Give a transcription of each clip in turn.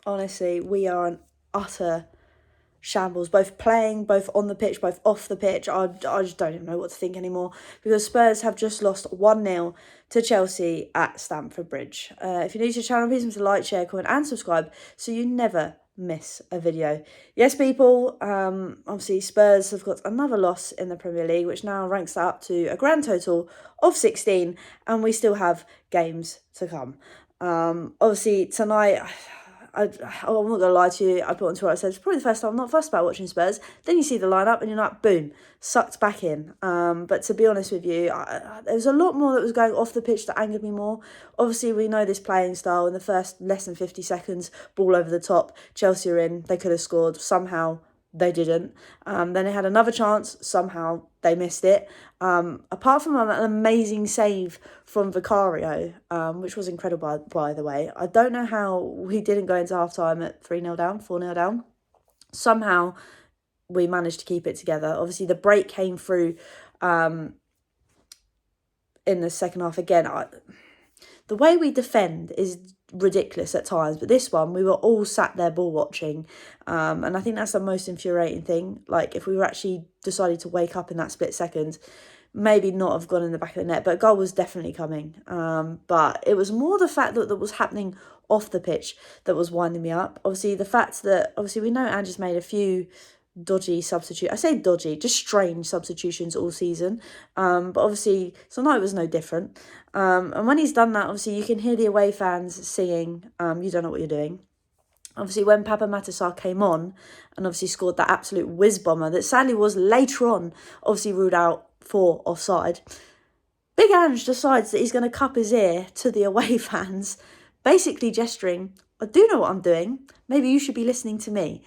honestly, we are an utter shambles, both playing, both on the pitch, both off the pitch. I just don't even know what to think anymore, because Spurs have just lost 1-0 to Chelsea at Stamford Bridge. If you're new to the channel, please remember to like, share, comment and subscribe so you never miss a video. Yes, people, obviously Spurs have got another loss in the Premier League, which now ranks that up to a grand total of 16, and we still have games to come. Obviously tonight, I'm not going to lie to you, I put on Twitter, I said, it's probably the first time I'm not fussed about watching Spurs. Then you see the lineup and you're like, boom, sucked back in. But to be honest with you, there was a lot more that was going off the pitch that angered me more. Obviously, we know this playing style. In the first less than 50 seconds, ball over the top, Chelsea are in, they could have scored. Somehow, they didn't. Then they had another chance. Somehow they missed it. Apart from an amazing save from Vicario, which was incredible, by the way. I don't know how we didn't go into half-time at 3-0 down, 4-0 down. Somehow we managed to keep it together. Obviously, the break came through in the second half again. The way we defend is ridiculous at times, but this one we were all sat there ball watching, and I think that's the most infuriating thing. Like, if we were actually decided to wake up in that split second, maybe not have gone in the back of the net, but a goal was definitely coming. But it was more the fact that was happening off the pitch that was winding me up. Obviously, the fact that we know Ange has made a few dodgy substitute. I say dodgy, just strange substitutions all season. But obviously tonight was no different. And when he's done that, obviously you can hear the away fans singing, you don't know what you're doing. Obviously when Papa Matasar came on and obviously scored that absolute whiz bomber that sadly was later on obviously ruled out for offside, Big Ange decides that he's going to cup his ear to the away fans, basically gesturing, I do know what I'm doing, maybe you should be listening to me.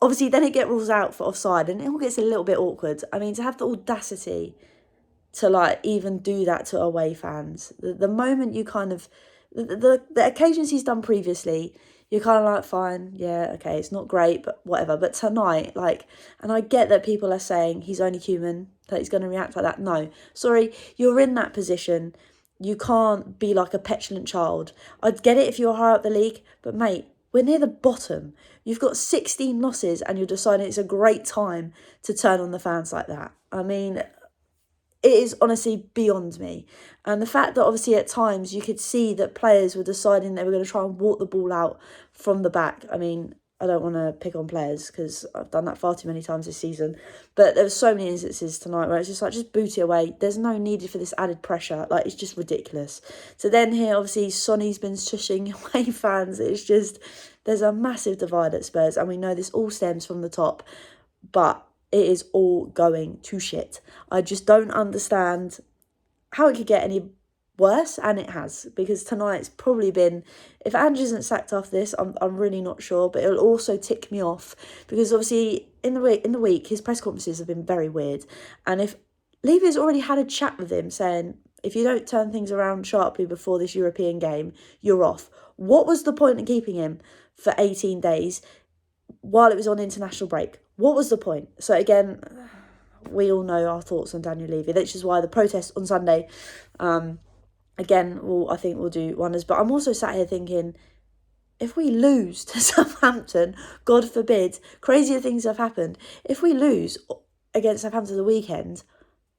Obviously, then it gets rules out for offside and it all gets a little bit awkward. I mean, to have the audacity to, like, even do that to away fans. The moment you kind of... The occasions he's done previously, you're kind of like, fine, yeah, okay, it's not great, but whatever. But tonight, like... And I get that people are saying he's only human, that he's going to react like that. No, sorry, you're in that position. You can't be like a petulant child. I'd get it if you're high up the league, but mate, we're near the bottom. You've got 16 losses and you're deciding it's a great time to turn on the fans like that. I mean, it is honestly beyond me. And the fact that obviously at times you could see that players were deciding they were going to try and walk the ball out from the back. I mean, I don't want to pick on players because I've done that far too many times this season. But there were so many instances tonight where it's just like, just boot it away. There's no need for this added pressure. Like, it's just ridiculous. So then here, obviously, Sonny's been shushing away fans. It's just, there's a massive divide at Spurs. And we know this all stems from the top. But it is all going to shit. I just don't understand how it could get any worse, and it has, because tonight's probably been, if Ange isn't sacked off this, I'm really not sure, but it'll also tick me off, because obviously in the week his press conferences have been very weird, and if Levy's already had a chat with him saying, if you don't turn things around sharply before this European game, you're off. What was the point in keeping him for 18 days while it was on international break? What was the point? So again, we all know our thoughts on Daniel Levy, which is why the protest on Sunday, again, I think will do wonders. But I'm also sat here thinking, if we lose to Southampton, God forbid, crazier things have happened. If we lose against Southampton the weekend,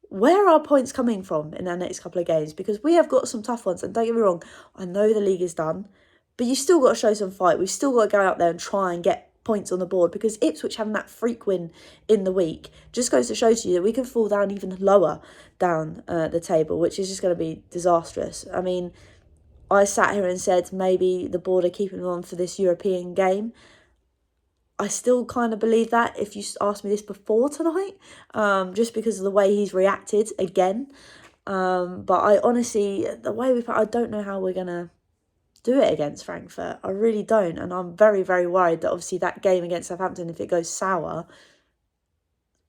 where are points coming from in our next couple of games? Because we have got some tough ones. And don't get me wrong, I know the league is done, but you've still got to show some fight. We've still got to go out there and try and get points on the board, because Ipswich having that freak win in the week just goes to show to you that we can fall down even lower down the table, which is just going to be disastrous. I mean, I sat here and said maybe the board are keeping him on for this European game. I still kind of believe that if you asked me this before tonight, just because of the way he's reacted again. But I honestly, the way I don't know how we're going to do it against Frankfurt. I really don't. And I'm very, very worried that obviously that game against Southampton, if it goes sour,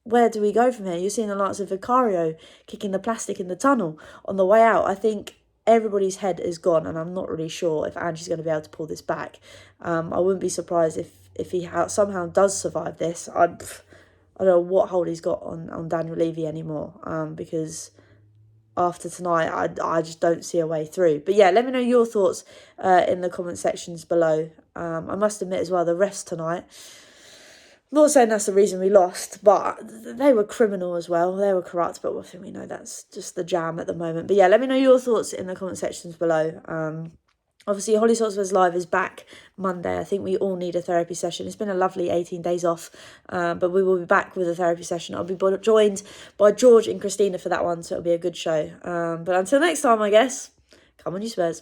where do we go from here? You're seeing the likes of Vicario kicking the plastic in the tunnel on the way out. I think everybody's head is gone, and I'm not really sure if Ange is going to be able to pull this back. I wouldn't be surprised if he somehow does survive this. I don't know what hold he's got on Daniel Levy anymore, because after tonight, I just don't see a way through. But yeah, let me know your thoughts in the comment sections below. I must admit as well, the rest tonight, I'm not saying that's the reason we lost, but they were criminal as well. They were corrupt, but I think we know that's just the jam at the moment. But yeah, let me know your thoughts in the comment sections below. Obviously, HolliesHotspurs Live is back Monday. I think we all need a therapy session. It's been a lovely 18 days off, but we will be back with a therapy session. I'll be joined by George and Christina for that one, so it'll be a good show. But until next time, I guess, come on you Spurs.